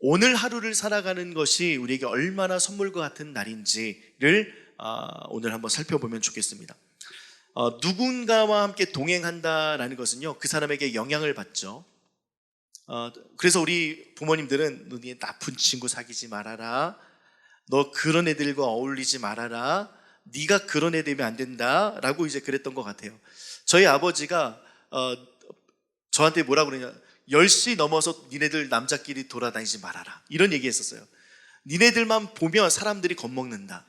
오늘 하루를 살아가는 것이 우리에게 얼마나 선물과 같은 날인지를 오늘 한번 살펴보면 좋겠습니다. 누군가와 함께 동행한다라는 것은요, 그 사람에게 영향을 받죠. 그래서 우리 부모님들은 너네 나쁜 친구 사귀지 말아라, 너 그런 애들과 어울리지 말아라, 네가 그런 애 되면 안 된다 라고 이제 그랬던 것 같아요. 저희 아버지가 저한테 뭐라고 그러냐, 10시 넘어서 니네들 남자끼리 돌아다니지 말아라, 이런 얘기 했었어요. 니네들만 보면 사람들이 겁먹는다,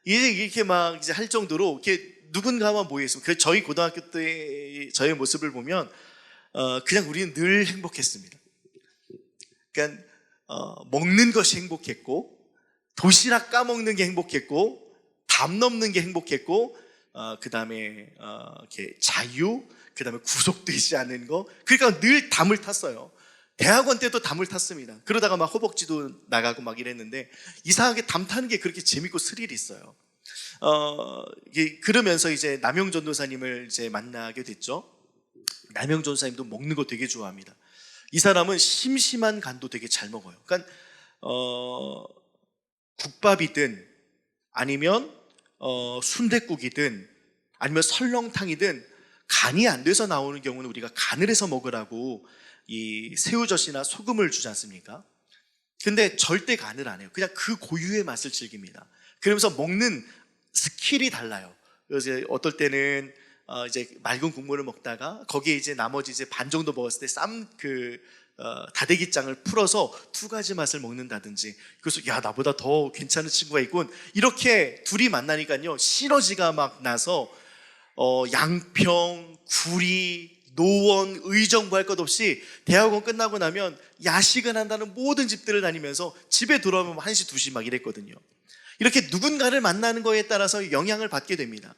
이렇게 막 이제 할 정도로 이렇게 누군가와 모여있으면, 그 저희 고등학교 때 저의 모습을 보면 그냥 우리는 늘 행복했습니다. 그러니까 먹는 것이 행복했고, 도시락 까먹는 게 행복했고, 담 넘는 게 행복했고, 그 다음에 이렇게 자유, 그 다음에 구속되지 않는 거, 그러니까 늘 담을 탔어요. 대학원 때도 담을 탔습니다. 그러다가 막 허벅지도 나가고 막 이랬는데, 이상하게 담 타는 게 그렇게 재밌고 스릴이 있어요. 그러면서 이제 남영 전도사님을 이제 만나게 됐죠. 남영 전도사님도 먹는 거 되게 좋아합니다. 이 사람은 심심한 간도 되게 잘 먹어요. 그러니까 국밥이든 아니면 순댓국이든 아니면 설렁탕이든 간이 안 돼서 나오는 경우는 우리가 간을 해서 먹으라고 이 새우젓이나 소금을 주지 않습니까? 근데 절대 간을 안 해요. 그냥 그 고유의 맛을 즐깁니다. 그러면서 먹는 스킬이 달라요. 그래서 어떨 때는 이제 맑은 국물을 먹다가 거기에 이제 나머지 이제 반 정도 먹었을 때 다대기장을 풀어서 2가지 맛을 먹는다든지, 그래서 야, 나보다 더 괜찮은 친구가 있군, 이렇게 둘이 만나니까요 시너지가 막 나서 양평, 구리, 노원, 의정부 할 것 없이 대학원 끝나고 나면 야식을 한다는 모든 집들을 다니면서 집에 돌아오면 1시, 2시 막 이랬거든요. 이렇게 누군가를 만나는 거에 따라서 영향을 받게 됩니다.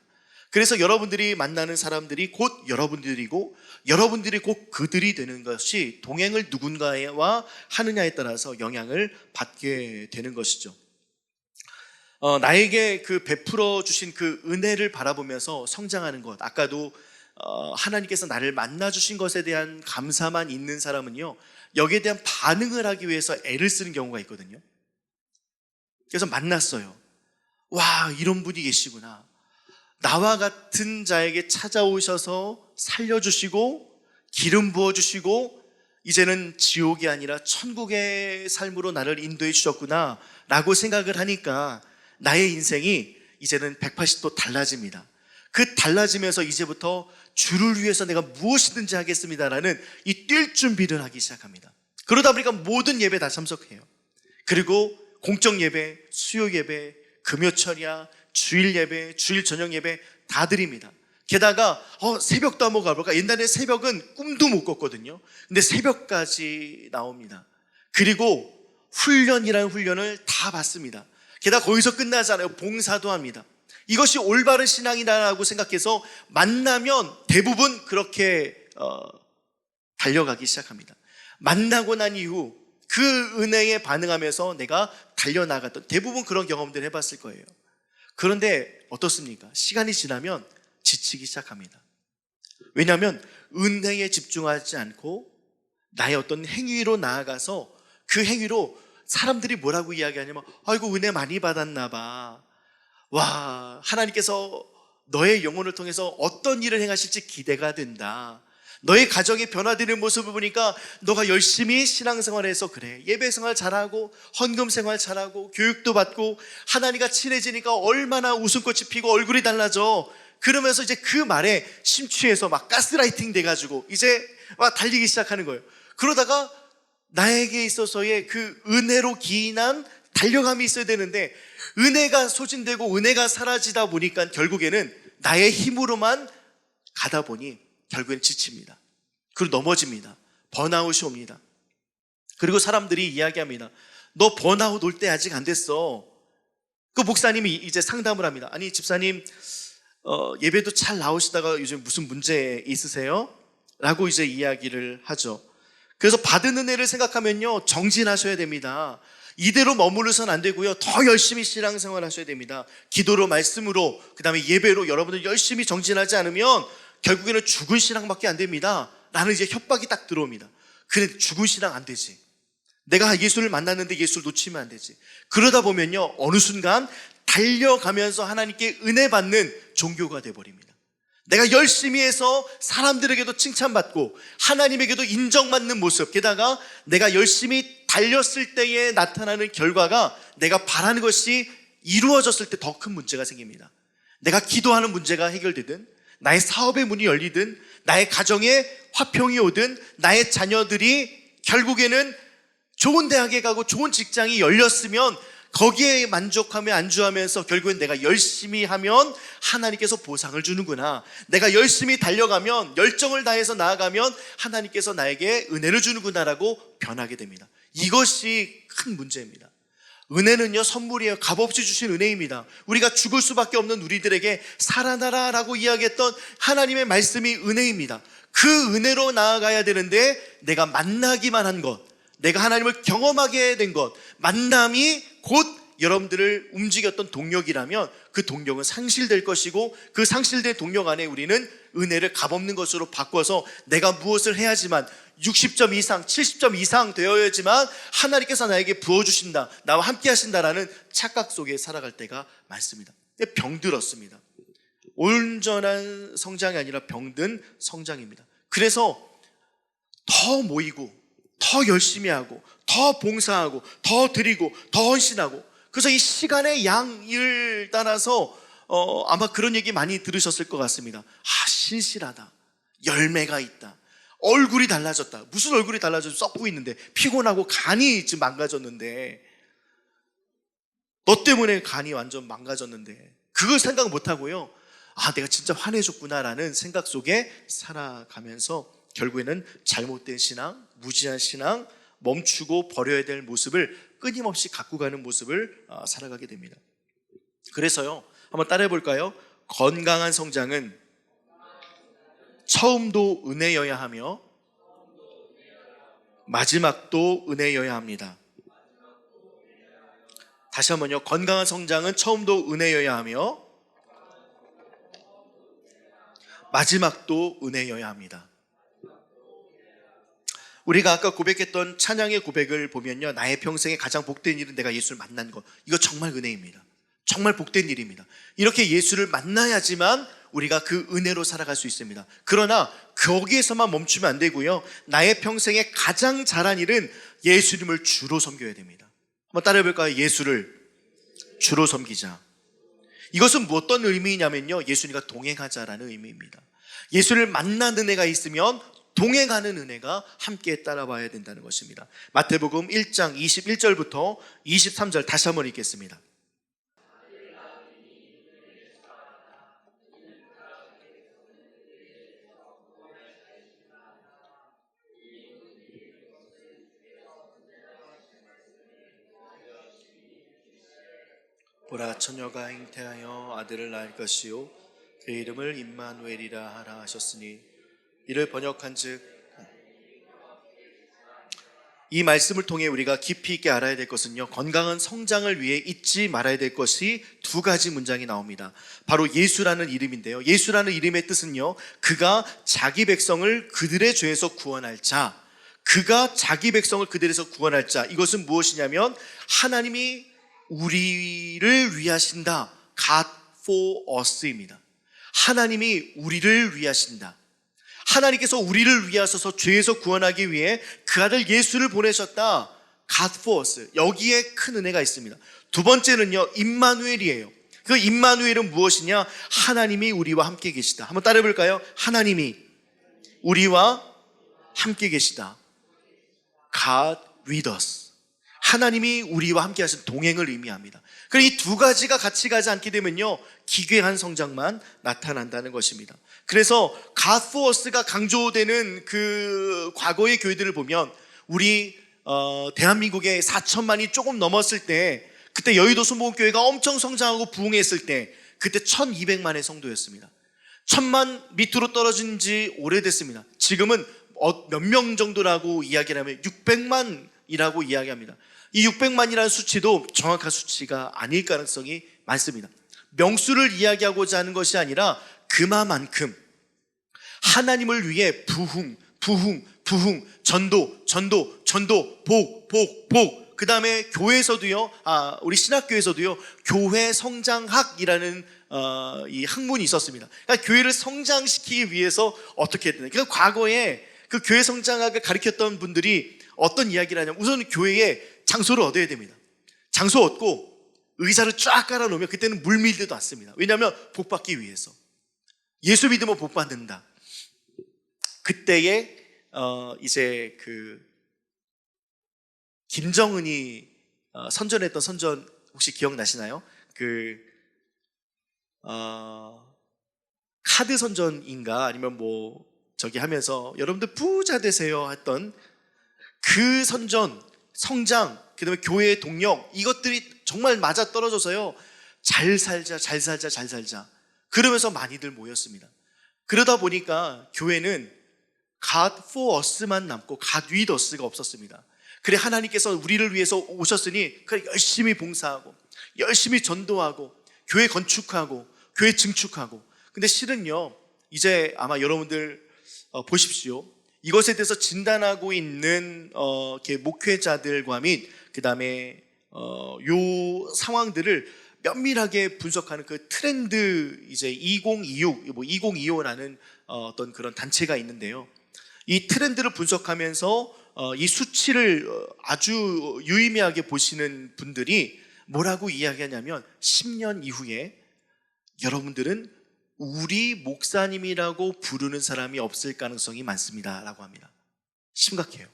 그래서 여러분들이 만나는 사람들이 곧 여러분들이고, 여러분들이 곧 그들이 되는 것이 동행을 누군가와 하느냐에 따라서 영향을 받게 되는 것이죠. 나에게 그 베풀어 주신 그 은혜를 바라보면서 성장하는 것, 아까도 하나님께서 나를 만나 주신 것에 대한 감사만 있는 사람은요, 여기에 대한 반응을 하기 위해서 애를 쓰는 경우가 있거든요. 그래서 만났어요. 와, 이런 분이 계시구나, 나와 같은 자에게 찾아오셔서 살려주시고 기름 부어주시고 이제는 지옥이 아니라 천국의 삶으로 나를 인도해 주셨구나 라고 생각을 하니까 나의 인생이 이제는 180도 달라집니다. 그 달라지면서 이제부터 주를 위해서 내가 무엇이든지 하겠습니다라는 이 뛸 준비를 하기 시작합니다. 그러다 보니까 모든 예배 다 참석해요. 그리고 공적 예배, 수요 예배, 금요철야, 주일 예배, 주일 저녁 예배 다 드립니다. 게다가 새벽도 한번 가볼까? 옛날에 새벽은 꿈도 못 꿨거든요. 근데 새벽까지 나옵니다. 그리고 훈련이라는 훈련을 다 받습니다. 게다가 거기서 끝나지 않아요. 봉사도 합니다. 이것이 올바른 신앙이라고 생각해서 만나면 대부분 그렇게 달려가기 시작합니다. 만나고 난 이후 그 은혜에 반응하면서 내가 달려나갔던, 대부분 그런 경험들 해봤을 거예요. 그런데 어떻습니까? 시간이 지나면 지치기 시작합니다. 왜냐하면 은혜에 집중하지 않고 나의 어떤 행위로 나아가서 그 행위로 사람들이 뭐라고 이야기하냐면, 아이고 은혜 많이 받았나 봐, 와, 하나님께서 너의 영혼을 통해서 어떤 일을 행하실지 기대가 된다, 너의 가정이 변화되는 모습을 보니까 너가 열심히 신앙생활해서 그래, 예배생활 잘하고 헌금생활 잘하고 교육도 받고 하나님과 친해지니까 얼마나 웃음꽃이 피고 얼굴이 달라져. 그러면서 이제 그 말에 심취해서 막 가스라이팅 돼가지고 이제 막 달리기 시작하는 거예요. 그러다가 나에게 있어서의 그 은혜로 기인한 달려감이 있어야 되는데, 은혜가 소진되고 은혜가 사라지다 보니까 결국에는 나의 힘으로만 가다 보니 결국엔 지칩니다. 그리고 넘어집니다. 번아웃이 옵니다. 그리고 사람들이 이야기합니다. 너 번아웃 올 때 아직 안 됐어. 그 목사님이 이제 상담을 합니다. 아니 집사님, 예배도 잘 나오시다가 요즘 무슨 문제 있으세요? 라고 이제 이야기를 하죠. 그래서 받은 은혜를 생각하면요, 정진하셔야 됩니다. 이대로 머무르선 안 되고요, 더 열심히 신앙생활 하셔야 됩니다. 기도로, 말씀으로, 그 다음에 예배로 여러분들 열심히 정진하지 않으면 결국에는 죽은 신앙밖에 안 됩니다 라는 이제 협박이 딱 들어옵니다. 그래, 죽은 신앙 안 되지. 내가 예수를 만났는데 예수를 놓치면 안 되지. 그러다 보면요, 어느 순간 달려가면서 하나님께 은혜 받는 종교가 돼버립니다. 내가 열심히 해서 사람들에게도 칭찬받고 하나님에게도 인정받는 모습, 게다가 내가 열심히 달렸을 때에 나타나는 결과가 내가 바라는 것이 이루어졌을 때 더 큰 문제가 생깁니다. 내가 기도하는 문제가 해결되든, 나의 사업의 문이 열리든, 나의 가정에 화평이 오든, 나의 자녀들이 결국에는 좋은 대학에 가고 좋은 직장이 열렸으면 거기에 만족하며 안주하면서 결국엔 내가 열심히 하면 하나님께서 보상을 주는구나, 내가 열심히 달려가면, 열정을 다해서 나아가면 하나님께서 나에게 은혜를 주는구나라고 변하게 됩니다. 이것이 큰 문제입니다. 은혜는요, 선물이에요. 값없이 주신 은혜입니다. 우리가 죽을 수밖에 없는 우리들에게 살아나라 라고 이야기했던 하나님의 말씀이 은혜입니다. 그 은혜로 나아가야 되는데, 내가 만나기만 한 것, 내가 하나님을 경험하게 된 것, 만남이 곧 여러분들을 움직였던 동력이라면 그 동력은 상실될 것이고, 그 상실된 동력 안에 우리는 은혜를 값없는 것으로 바꿔서 내가 무엇을 해야지만 60점 이상, 70점 이상 되어야지만 하나님께서 나에게 부어주신다, 나와 함께 하신다라는 착각 속에 살아갈 때가 많습니다. 병들었습니다. 온전한 성장이 아니라 병든 성장입니다. 그래서 더 모이고, 더 열심히 하고, 더 봉사하고, 더 드리고, 더 헌신하고, 그래서 이 시간의 양을 따라서 아마 그런 얘기 많이 들으셨을 것 같습니다. 신실하다, 열매가 있다, 얼굴이 달라졌다. 무슨 얼굴이 달라져서 썩고 있는데, 피곤하고 간이 지금 망가졌는데, 너 때문에 간이 완전 망가졌는데, 그걸 생각 못하고요, 내가 진짜 화내줬구나라는 생각 속에 살아가면서 결국에는 잘못된 신앙, 무지한 신앙, 멈추고 버려야 될 모습을 끊임없이 갖고 가는 모습을 살아가게 됩니다. 그래서요, 한번 따라해 볼까요? 건강한 성장은 처음도 은혜여야 하며 마지막도 은혜여야 합니다. 다시 한번요. 건강한 성장은 처음도 은혜여야 하며 마지막도 은혜여야 합니다. 우리가 아까 고백했던 찬양의 고백을 보면요, 나의 평생에 가장 복된 일은 내가 예수를 만난 것, 이거 정말 은혜입니다. 정말 복된 일입니다. 이렇게 예수를 만나야지만 우리가 그 은혜로 살아갈 수 있습니다. 그러나 거기에서만 멈추면 안 되고요, 나의 평생에 가장 잘한 일은 예수님을 주로 섬겨야 됩니다. 한번 따라해 볼까요? 예수를 주로 섬기자. 이것은 어떤 의미냐면요, 예수님과 동행하자라는 의미입니다. 예수를 만난 은혜가 있으면 동행하는 은혜가 함께 따라와야 된다는 것입니다. 마태복음 1장 21절부터 23절 다시 한번 읽겠습니다. 보라, 처녀가 잉태하여 아들을 낳을 것이요 그 이름을 임마누엘이라 하라 하셨으니, 이를 번역한즉, 이 말씀을 통해 우리가 깊이 있게 알아야 될 것은요, 건강한 성장을 위해 잊지 말아야 될 것이 두 가지 문장이 나옵니다. 바로 예수라는 이름인데요, 예수라는 이름의 뜻은요, 그가 자기 백성을 그들의 죄에서 구원할 자, 그가 자기 백성을 그들에서 구원할 자, 이것은 무엇이냐면 하나님이 우리를 위하신다, God for us입니다. 하나님이 우리를 위하신다. 하나님께서 우리를 위하셔서 죄에서 구원하기 위해 그 아들 예수를 보내셨다, God for us. 여기에 큰 은혜가 있습니다. 두 번째는요, 임마누엘이에요. 그 임마누엘은 무엇이냐? 하나님이 우리와 함께 계시다. 한번 따라해 볼까요? 하나님이 우리와 함께 계시다, God with us. 하나님이 우리와 함께 하신 동행을 의미합니다. 그리고 이 두 가지가 같이 가지 않게 되면요, 기괴한 성장만 나타난다는 것입니다. 그래서 God for us가 강조되는 그 과거의 교회들을 보면, 우리 대한민국에 4천만이 조금 넘었을 때, 그때 여의도 순복음교회가 엄청 성장하고 부흥했을 때, 그때 1200만의 성도였습니다. 1000만 밑으로 떨어진 지 오래됐습니다. 지금은 몇 명 정도라고 이야기를 하면 600만이라고 이야기합니다. 이 600만이라는 수치도 정확한 수치가 아닐 가능성이 많습니다. 명수를 이야기하고자 하는 것이 아니라 그만큼 하나님을 위해 부흥, 전도 전도, 복. 그 다음에 교회에서도요, 우리 신학교에서도요, 교회 성장학이라는 이 학문이 있었습니다. 그러니까 교회를 성장시키기 위해서 어떻게 해야 되나. 그러니까 과거에 그 교회 성장학을 가르쳤던 분들이 어떤 이야기를 하냐면, 우선 교회에 장소를 얻어야 됩니다. 장소 얻고 의자를 쫙 깔아놓으면 그때는 물밀듯 왔습니다. 왜냐하면 복 받기 위해서. 예수 믿으면 복 받는다. 그때에 이제 그 김정은이 선전했던 선전 혹시 기억나시나요? 카드 선전인가 아니면 뭐 저기 하면서 여러분들 부자 되세요 했던 그 선전, 성장, 그 다음에 교회의 동력, 이것들이 정말 맞아 떨어져서요, 잘 살자 그러면서 많이들 모였습니다. 그러다 보니까 교회는 God for us만 남고 God with us가 없었습니다. 그래, 하나님께서 우리를 위해서 오셨으니 그래 열심히 봉사하고 열심히 전도하고 교회 건축하고 교회 증축하고. 근데 실은요, 이제 아마 여러분들 보십시오. 이것에 대해서 진단하고 있는 목회자들과 및 그 다음에 요 상황들을 면밀하게 분석하는 그 트렌드, 이제 2025라는 어떤 그런 단체가 있는데요. 이 트렌드를 분석하면서 이 수치를 아주 유의미하게 보시는 분들이 뭐라고 이야기하냐면, 10년 이후에 여러분들은 우리 목사님이라고 부르는 사람이 없을 가능성이 많습니다 라고 합니다. 심각해요.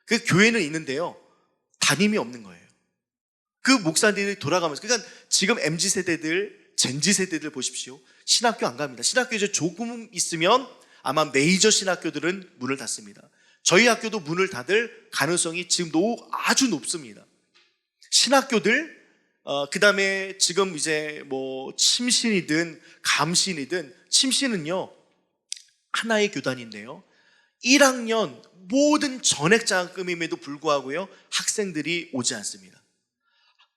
그 교회는 있는데요, 담임이 없는 거예요. 그 목사님들이 돌아가면서, 그러니까 지금 MZ세대들, 젠지세대들 보십시오. 신학교 안 갑니다. 신학교 이제 조금 있으면 아마 메이저 신학교들은 문을 닫습니다. 저희 학교도 문을 닫을 가능성이 지금 아주 높습니다. 신학교들, 그 다음에 지금 이제 뭐 침신이든 감신이든, 침신은요 하나의 교단인데요, 1학년 모든 전액 장학금임에도 불구하고요 학생들이 오지 않습니다.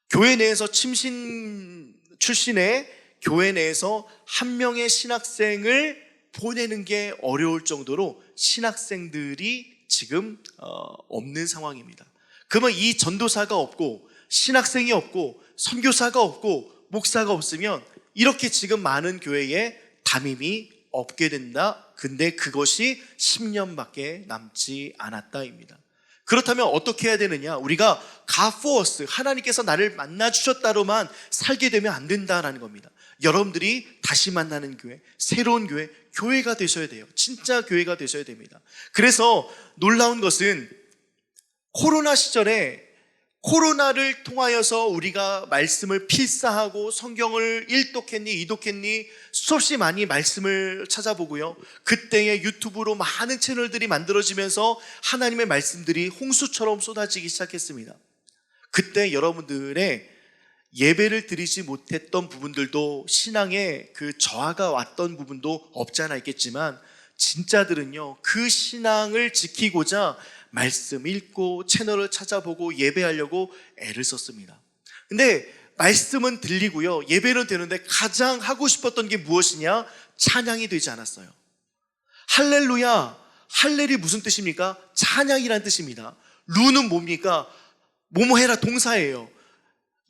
교회 내에서 침신 출신의 교회 내에서 한 명의 신학생을 보내는 게 어려울 정도로 신학생들이 지금 없는 상황입니다. 그러면 이 전도사가 없고 신학생이 없고 선교사가 없고 목사가 없으면 이렇게 지금 많은 교회에 담임이 없게 된다. 근데 그것이 10년밖에 남지 않았다입니다. 그렇다면 어떻게 해야 되느냐? 우리가 God for us, 하나님께서 나를 만나주셨다로만 살게 되면 안 된다라는 겁니다. 여러분들이 다시 만나는 교회, 새로운 교회, 교회가 되셔야 돼요. 진짜 교회가 되셔야 됩니다. 그래서 놀라운 것은 코로나 시절에 코로나를 통하여서 우리가 말씀을 필사하고 성경을 1독했니 2독했니 수없이 많이 말씀을 찾아보고요, 그때의 유튜브로 많은 채널들이 만들어지면서 하나님의 말씀들이 홍수처럼 쏟아지기 시작했습니다. 그때 여러분들의 예배를 드리지 못했던 부분들도, 신앙에 그 저하가 왔던 부분도 없지 않아 있겠지만, 진짜들은요 그 신앙을 지키고자 말씀 읽고 채널을 찾아보고 예배하려고 애를 썼습니다. 근데 말씀은 들리고요, 예배는 되는데 가장 하고 싶었던 게 무엇이냐? 찬양이 되지 않았어요. 할렐루야, 할렐이 무슨 뜻입니까? 찬양이란 뜻입니다. 루는 뭡니까? 뭐뭐 해라 동사예요.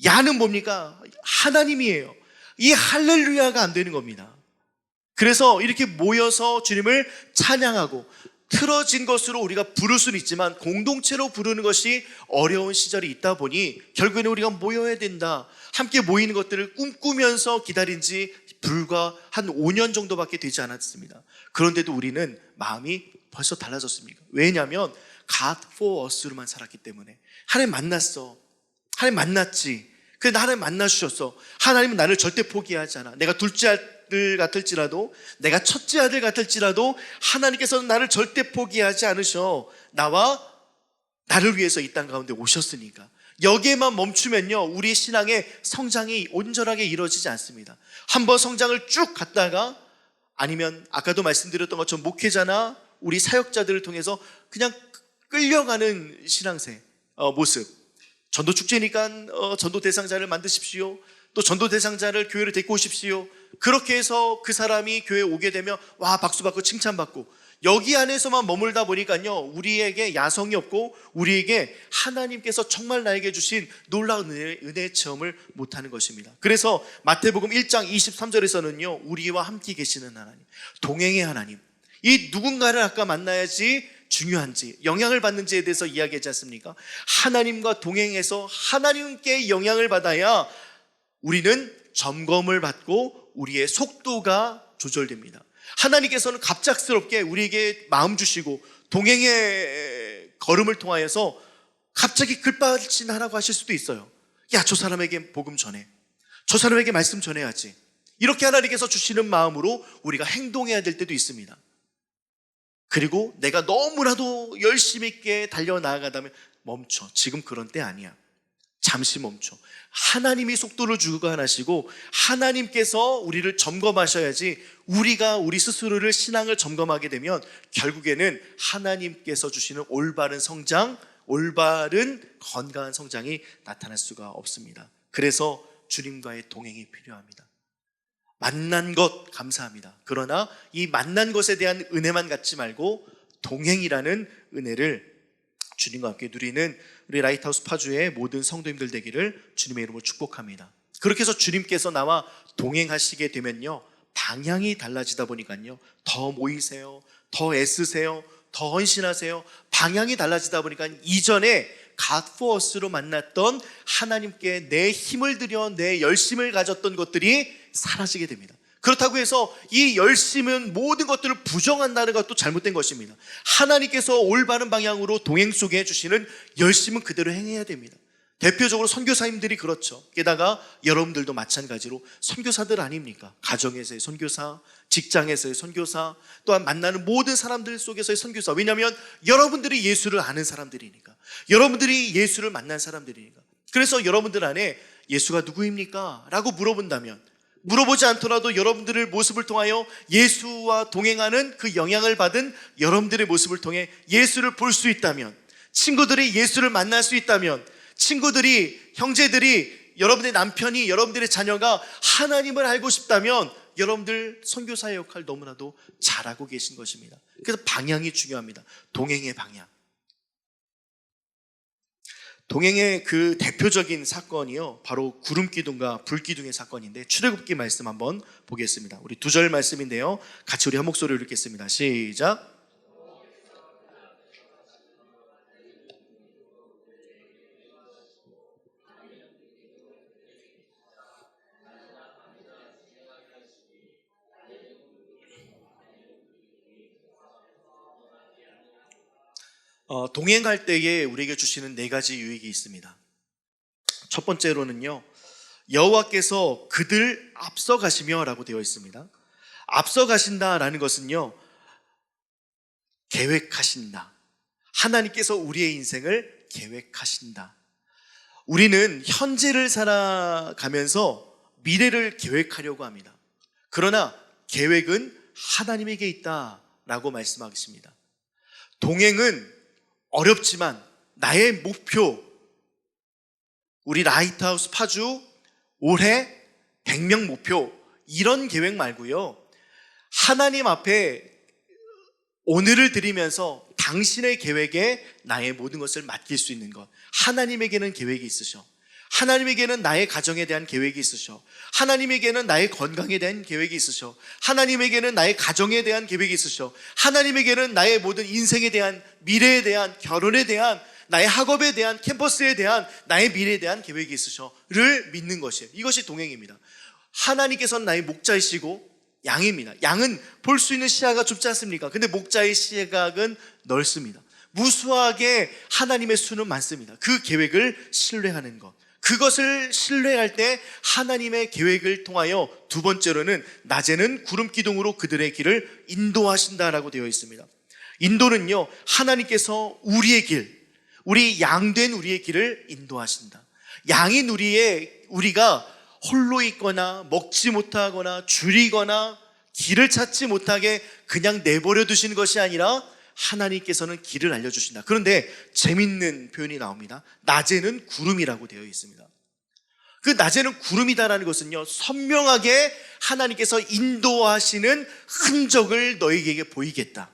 야는 뭡니까? 하나님이에요. 이 할렐루야가 안 되는 겁니다. 그래서 이렇게 모여서 주님을 찬양하고 틀어진 것으로 우리가 부를 수는 있지만 공동체로 부르는 것이 어려운 시절이 있다 보니 결국에는 우리가 모여야 된다, 함께 모이는 것들을 꿈꾸면서 기다린 지 불과 한 5년 정도밖에 되지 않았습니다. 그런데도 우리는 마음이 벌써 달라졌습니다. 왜냐하면 God for us로만 살았기 때문에. 하나님 만났어, 하나님 만났지, 그래 하나님 만나주셨어. 하나님은 나를 절대 포기하지 않아. 내가 둘째 아들 같을지라도, 내가 첫째 아들 같을지라도 하나님께서는 나를 절대 포기하지 않으셔. 나를 위해서 이 땅 가운데 오셨으니까. 여기에만 멈추면요 우리 신앙의 성장이 온전하게 이루어지지 않습니다. 한번 성장을 쭉 갔다가, 아니면 아까도 말씀드렸던 것처럼 목회자나 우리 사역자들을 통해서 그냥 끌려가는 신앙생 모습. 전도 축제니까 전도 대상자를 만드십시오. 또 전도 대상자를 교회로 데리고 오십시오. 그렇게 해서 그 사람이 교회에 오게 되면 와 박수 받고 칭찬받고, 여기 안에서만 머물다 보니까요, 우리에게 야성이 없고 우리에게 하나님께서 정말 나에게 주신 놀라운 은혜의 체험을 못하는 것입니다. 그래서 마태복음 1장 23절에서는요, 우리와 함께 계시는 하나님, 동행의 하나님, 이 누군가를 아까 만나야지 중요한지, 영향을 받는지에 대해서 이야기하지 않습니까? 하나님과 동행해서 하나님께 영향을 받아야 우리는 점검을 받고 우리의 속도가 조절됩니다. 하나님께서는 갑작스럽게 우리에게 마음 주시고 동행의 걸음을 통하여서 갑자기 급발진하라고 하실 수도 있어요. 야, 저 사람에게 복음 전해, 저 사람에게 말씀 전해야지. 이렇게 하나님께서 주시는 마음으로 우리가 행동해야 될 때도 있습니다. 그리고 내가 너무나도 열심히 있게 달려나가다면 멈춰, 지금 그런 때 아니야, 잠시 멈춰. 하나님이 속도를 주관하시고 하나님께서 우리를 점검하셔야지, 우리가 우리 스스로를, 신앙을 점검하게 되면 결국에는 하나님께서 주시는 올바른 성장, 올바른 건강한 성장이 나타날 수가 없습니다. 그래서 주님과의 동행이 필요합니다. 만난 것 감사합니다. 그러나 이 만난 것에 대한 은혜만 갖지 말고 동행이라는 은혜를 주님과 함께 누리는 우리 라이트하우스 파주의 모든 성도님들 되기를 주님의 이름으로 축복합니다. 그렇게 해서 주님께서 나와 동행하시게 되면요, 방향이 달라지다 보니까요, 더 모이세요, 더 애쓰세요, 더 헌신하세요. 방향이 달라지다 보니까 이전에 God for us로 만났던 하나님께 내 힘을 들여 내 열심을 가졌던 것들이 사라지게 됩니다. 그렇다고 해서 이 열심은 모든 것들을 부정한다는 것도 잘못된 것입니다. 하나님께서 올바른 방향으로 동행 속에 해주시는 열심은 그대로 행해야 됩니다. 대표적으로 선교사님들이 그렇죠. 게다가 여러분들도 마찬가지로 선교사들 아닙니까? 가정에서의 선교사, 직장에서의 선교사, 또한 만나는 모든 사람들 속에서의 선교사. 왜냐하면 여러분들이 예수를 아는 사람들이니까, 여러분들이 예수를 만난 사람들이니까. 그래서 여러분들 안에 예수가 누구입니까? 라고 물어본다면, 물어보지 않더라도 여러분들의 모습을 통하여 예수와 동행하는 그 영향을 받은 여러분들의 모습을 통해 예수를 볼 수 있다면, 친구들이 예수를 만날 수 있다면, 친구들이, 형제들이, 여러분의 남편이, 여러분들의 자녀가 하나님을 알고 싶다면 여러분들 선교사의 역할 너무나도 잘하고 계신 것입니다. 그래서 방향이 중요합니다. 동행의 방향. 동행의 그 대표적인 사건이요, 바로 구름기둥과 불기둥의 사건인데, 출애굽기 말씀 한번 보겠습니다. 우리 2절 말씀인데요, 같이 우리 한 목소리로 읽겠습니다. 시작. 동행할 때에 우리에게 주시는 4가지 유익이 있습니다. 첫 번째로는요, 여호와께서 그들 앞서가시며 라고 되어 있습니다. 앞서가신다라는 것은요, 계획하신다. 하나님께서 우리의 인생을 계획하신다. 우리는 현재를 살아가면서 미래를 계획하려고 합니다. 그러나 계획은 하나님에게 있다라고 말씀하십니다. 동행은 어렵지만 나의 목표, 우리 라이트하우스 파주 올해 100명 목표, 이런 계획 말고요, 하나님 앞에 오늘을 드리면서 당신의 계획에 나의 모든 것을 맡길 수 있는 것. 하나님에게는 계획이 있으셔. 하나님에게는 나의 가정에 대한 계획이 있으셔. 하나님에게는 나의 건강에 대한 계획이 있으셔. 하나님에게는 나의 가정에 대한 계획이 있으셔. 하나님에게는 나의 모든 인생에 대한, 미래에 대한, 결혼에 대한, 나의 학업에 대한, 캠퍼스에 대한, 나의 미래에 대한 계획이 있으셔를 믿는 것이에요. 이것이 동행입니다. 하나님께서는 나의 목자이시고 양입니다. 양은 볼 수 있는 시야가 좁지 않습니까? 근데 목자의 시각은 넓습니다. 무수하게 하나님의 수는 많습니다. 그 계획을 신뢰하는 것, 그것을 신뢰할 때 하나님의 계획을 통하여, 두 번째로는 낮에는 구름기둥으로 그들의 길을 인도하신다라고 되어 있습니다. 인도는요, 하나님께서 우리의 길, 우리 양된 우리의 길을 인도하신다. 양인 우리가 홀로 있거나 먹지 못하거나 줄이거나 길을 찾지 못하게 그냥 내버려 두시는 것이 아니라 하나님께서는 길을 알려주신다. 그런데 재밌는 표현이 나옵니다. 낮에는 구름이라고 되어 있습니다. 그 낮에는 구름이다라는 것은요, 선명하게 하나님께서 인도하시는 흔적을 너희에게 보이겠다.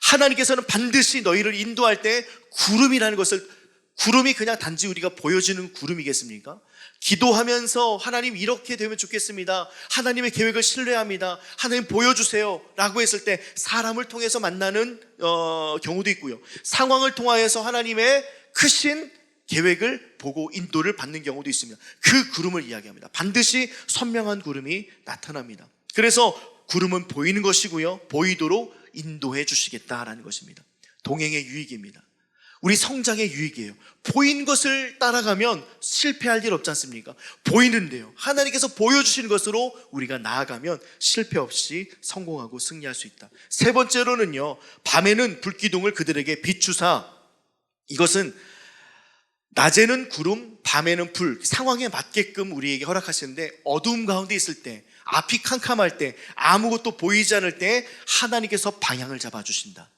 하나님께서는 반드시 너희를 인도할 때 구름이라는 것을, 구름이 그냥 단지 우리가 보여지는 구름이겠습니까? 기도하면서 하나님 이렇게 되면 좋겠습니다, 하나님의 계획을 신뢰합니다, 하나님 보여주세요 라고 했을 때 사람을 통해서 만나는 경우도 있고요, 상황을 통하여서 하나님의 크신 계획을 보고 인도를 받는 경우도 있습니다. 그 구름을 이야기합니다. 반드시 선명한 구름이 나타납니다. 그래서 구름은 보이는 것이고요, 보이도록 인도해 주시겠다라는 것입니다. 동행의 유익입니다. 우리 성장의 유익이에요. 보인 것을 따라가면 실패할 일 없지 않습니까? 보이는데요, 하나님께서 보여주시는 것으로 우리가 나아가면 실패 없이 성공하고 승리할 수 있다. 세 번째로는요, 밤에는 불기둥을 그들에게 비추사, 이것은 낮에는 구름, 밤에는 불, 상황에 맞게끔 우리에게 허락하시는데, 어두움 가운데 있을 때, 앞이 캄캄할 때, 아무것도 보이지 않을 때 하나님께서 방향을 잡아주신다.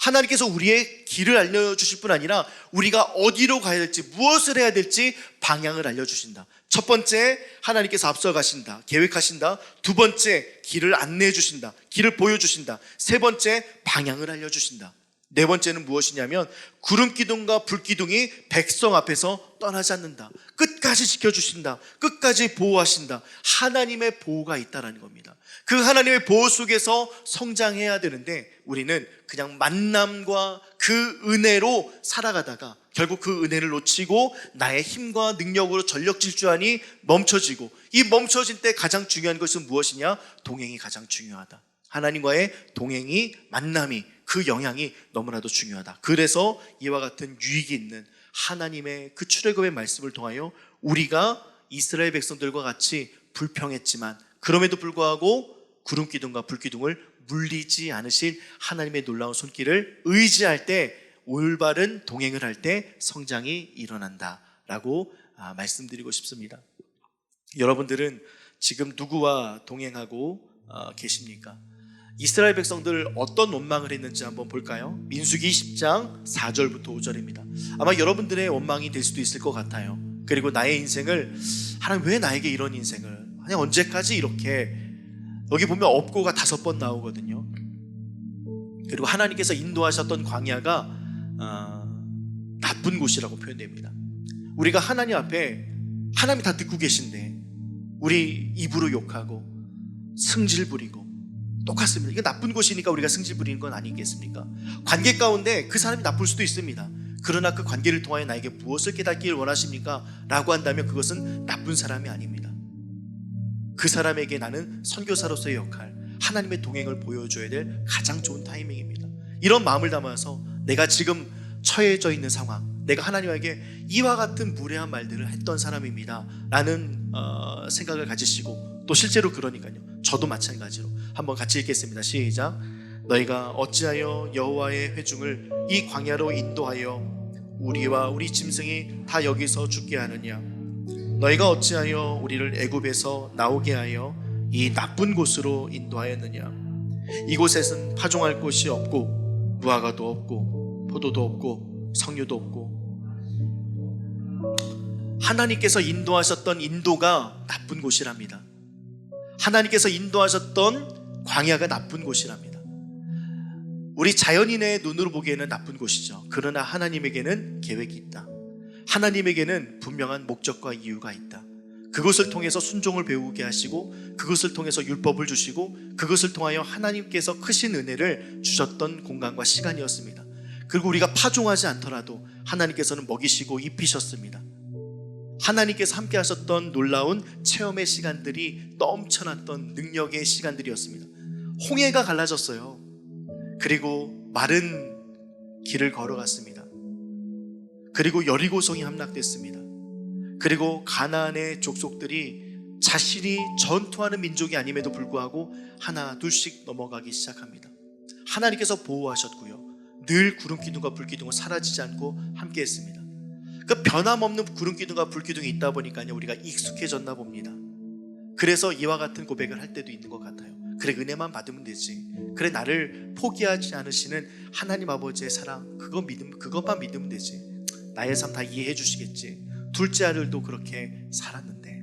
하나님께서 우리의 길을 알려주실 뿐 아니라 우리가 어디로 가야 될지, 무엇을 해야 될지 방향을 알려주신다. 첫 번째, 하나님께서 앞서가신다, 계획하신다. 두 번째, 길을 안내해 주신다, 길을 보여주신다. 세 번째, 방향을 알려주신다. 네 번째는 무엇이냐면, 구름 기둥과 불 기둥이 백성 앞에서 떠나지 않는다. 끝까지 지켜주신다, 끝까지 보호하신다. 하나님의 보호가 있다는 겁니다. 그 하나님의 보호 속에서 성장해야 되는데, 우리는 그냥 만남과 그 은혜로 살아가다가 결국 그 은혜를 놓치고 나의 힘과 능력으로 전력 질주하니 멈춰지고, 이 멈춰진 때 가장 중요한 것은 무엇이냐? 동행이 가장 중요하다. 하나님과의 동행이, 만남이, 그 영향이 너무나도 중요하다. 그래서 이와 같은 유익이 있는 하나님의 그 출애굽의 말씀을 통하여 우리가 이스라엘 백성들과 같이 불평했지만 그럼에도 불구하고 구름 기둥과 불 기둥을 물리지 않으실 하나님의 놀라운 손길을 의지할 때, 올바른 동행을 할 때 성장이 일어난다라고 말씀드리고 싶습니다. 여러분들은 지금 누구와 동행하고 계십니까? 이스라엘 백성들 어떤 원망을 했는지 한번 볼까요? 민수기 10장 4절부터 5절입니다. 아마 여러분들의 원망이 될 수도 있을 것 같아요. 그리고 나의 인생을, 하나님 왜 나에게 이런 인생을, 아니 언제까지 이렇게, 여기 보면 업고가 5번 나오거든요. 그리고 하나님께서 인도하셨던 광야가 나쁜 곳이라고 표현됩니다. 우리가 하나님 앞에, 하나님이 다 듣고 계신데 우리 입으로 욕하고 승질 부리고, 똑같습니다. 이게 나쁜 곳이니까 우리가 승질 부리는 건 아니겠습니까? 관계 가운데 그 사람이 나쁠 수도 있습니다. 그러나 그 관계를 통하여 나에게 무엇을 깨닫기를 원하십니까? 라고 한다면 그것은 나쁜 사람이 아닙니다. 그 사람에게 나는 선교사로서의 역할, 하나님의 동행을 보여줘야 될 가장 좋은 타이밍입니다. 이런 마음을 담아서 내가 지금 처해져 있는 상황, 내가 하나님에게 이와 같은 무례한 말들을 했던 사람입니다 라는 생각을 가지시고, 또 실제로 그러니까요, 저도 마찬가지로 한번 같이 읽겠습니다. 시작. 너희가 어찌하여 여호와의 회중을 이 광야로 인도하여 우리와 우리 짐승이 다 여기서 죽게 하느냐? 너희가 어찌하여 우리를 애굽에서 나오게 하여 이 나쁜 곳으로 인도하였느냐? 이곳에는 파종할 곳이 없고 무화과도 없고 포도도 없고 석류도 없고. 하나님께서 인도하셨던 인도가 나쁜 곳이랍니다. 하나님께서 인도하셨던 광야가 나쁜 곳이랍니다. 우리 자연인의 눈으로 보기에는 나쁜 곳이죠. 그러나 하나님에게는 계획이 있다. 하나님에게는 분명한 목적과 이유가 있다. 그것을 통해서 순종을 배우게 하시고, 그것을 통해서 율법을 주시고, 그것을 통하여 하나님께서 크신 은혜를 주셨던 공간과 시간이었습니다. 그리고 우리가 파종하지 않더라도 하나님께서는 먹이시고 입히셨습니다. 하나님께서 함께 하셨던 놀라운 체험의 시간들이 넘쳐났던 능력의 시간들이었습니다. 홍해가 갈라졌어요. 그리고 마른 길을 걸어갔습니다. 그리고 여리고성이 함락됐습니다. 그리고 가나안의 족속들이 자신이 전투하는 민족이 아님에도 불구하고 하나 둘씩 넘어가기 시작합니다. 하나님께서 보호하셨고요, 늘 구름기둥과 불기둥은 사라지지 않고 함께 했습니다. 그 변함없는 구름기둥과 불기둥이 있다 보니까요, 우리가 익숙해졌나 봅니다. 그래서 이와 같은 고백을 할 때도 있는 것 같아요. 그래, 은혜만 받으면 되지. 그래, 나를 포기하지 않으시는 하나님 아버지의 사랑, 그것만 믿으면 되지. 나의 삶 다 이해해 주시겠지. 둘째 아들도 그렇게 살았는데,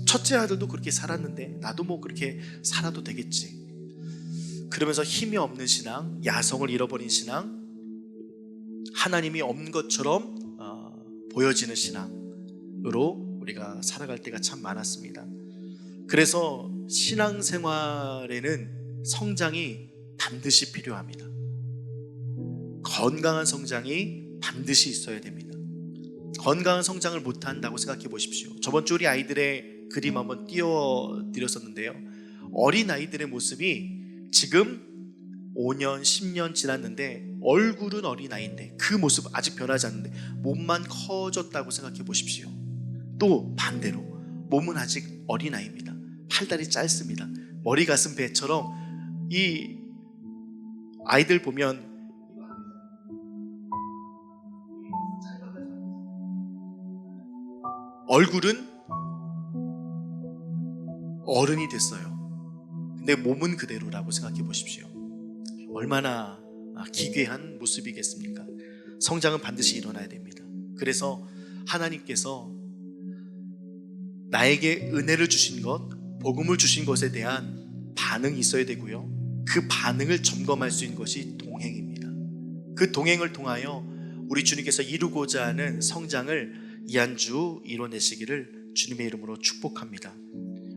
첫째 아들도 그렇게 살았는데 나도 뭐 그렇게 살아도 되겠지. 그러면서 힘이 없는 신앙, 야성을 잃어버린 신앙, 하나님이 없는 것처럼 보여지는 신앙으로 우리가 살아갈 때가 참 많았습니다. 그래서 신앙생활에는 성장이 반드시 필요합니다. 건강한 성장이 반드시 있어야 됩니다. 건강한 성장을 못한다고 생각해 보십시오. 저번 주 우리 아이들의 그림 한번 띄워드렸었는데요, 어린 아이들의 모습이 지금 5년, 10년 지났는데 얼굴은 어린아이인데 그 모습 아직 변하지 않는데 몸만 커졌다고 생각해 보십시오. 또 반대로 몸은 아직 어린아이입니다. 팔다리 짧습니다. 머리, 가슴, 배처럼 이 아이들 보면 얼굴은 어른이 됐어요. 근데 몸은 그대로라고 생각해 보십시오. 얼마나 기괴한 모습이겠습니까? 성장은 반드시 일어나야 됩니다. 그래서 하나님께서 나에게 은혜를 주신 것, 복음을 주신 것에 대한 반응이 있어야 되고요, 그 반응을 점검할 수 있는 것이 동행입니다. 그 동행을 통하여 우리 주님께서 이루고자 하는 성장을 이 한 주 이뤄내시기를 주님의 이름으로 축복합니다.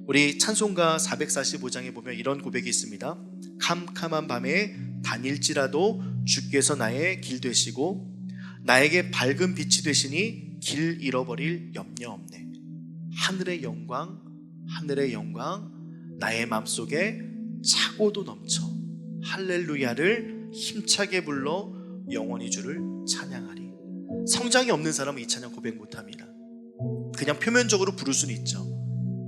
우리 찬송가 445장에 보면 이런 고백이 있습니다. 캄캄한 밤에 다닐지라도 주께서 나의 길 되시고 나에게 밝은 빛이 되시니 길 잃어버릴 염려 없네. 하늘의 영광, 하늘의 영광, 나의 마음속에 차고도 넘쳐 할렐루야를 힘차게 불러 영원히 주를 찬양하리. 성장이 없는 사람은 이 찬양 고백 못합니다. 그냥 표면적으로 부를 수는 있죠.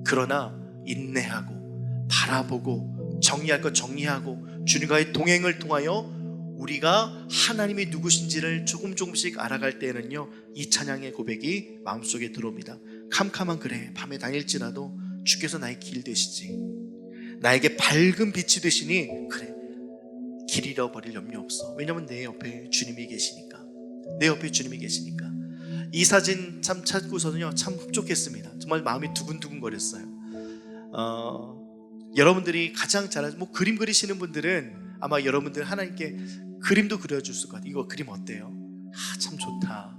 그러나 인내하고 바라보고 정리할 것 정리하고 주님과의 동행을 통하여 우리가 하나님이 누구신지를 조금씩 알아갈 때에는요, 이 찬양의 고백이 마음속에 들어옵니다. 캄캄한 그래 밤에 다닐지라도 주께서 나의 길 되시지, 나에게 밝은 빛이 되시니 그래 길 잃어버릴 염려 없어. 왜냐하면 내 옆에 주님이 계시니까. 내 옆에 주님이 계시니까. 이 사진 참 찾고서는요 참 흡족했습니다. 정말 마음이 두근두근 거렸어요. 여러분들이 가장 잘 그림 그리시는 분들은 아마 여러분들 하나님께 그림도 그려줄 것 같아요. 이거 그림 어때요? 참 좋다.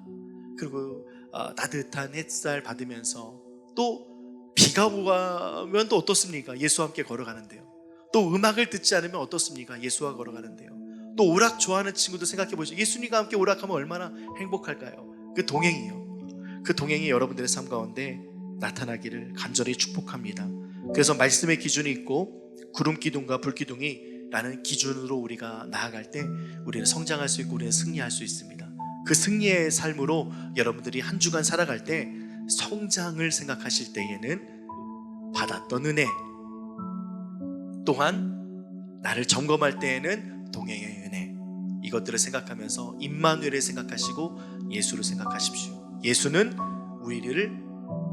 그리고 따뜻한 햇살 받으면서, 또 비가 오면 또 어떻습니까? 예수와 함께 걸어가는데요. 또 음악을 듣지 않으면 어떻습니까? 예수와 걸어가는데요. 또 오락 좋아하는 친구도 생각해 보시죠. 예수님과 함께 오락하면 얼마나 행복할까요? 그 동행이요, 그 동행이 여러분들의 삶 가운데 나타나기를 간절히 축복합니다. 그래서 말씀의 기준이 있고 구름 기둥과 불 기둥이 라는 기준으로 우리가 나아갈 때 우리는 성장할 수 있고 우리는 승리할 수 있습니다. 그 승리의 삶으로 여러분들이 한 주간 살아갈 때 성장을 생각하실 때에는 받았던 은혜, 또한 나를 점검할 때에는 동행의 은혜, 이것들을 생각하면서 임마누엘을 생각하시고 예수를 생각하십시오. 예수는 우리를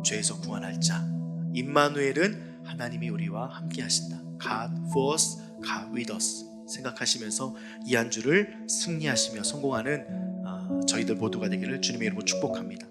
죄에서 구원할 자, 임마누엘은 하나님이 우리와 함께 하신다. God for us, God with us 생각하시면서 이 한 주를 승리하시며 성공하는 저희들 모두가 되기를 주님의 이름으로 축복합니다.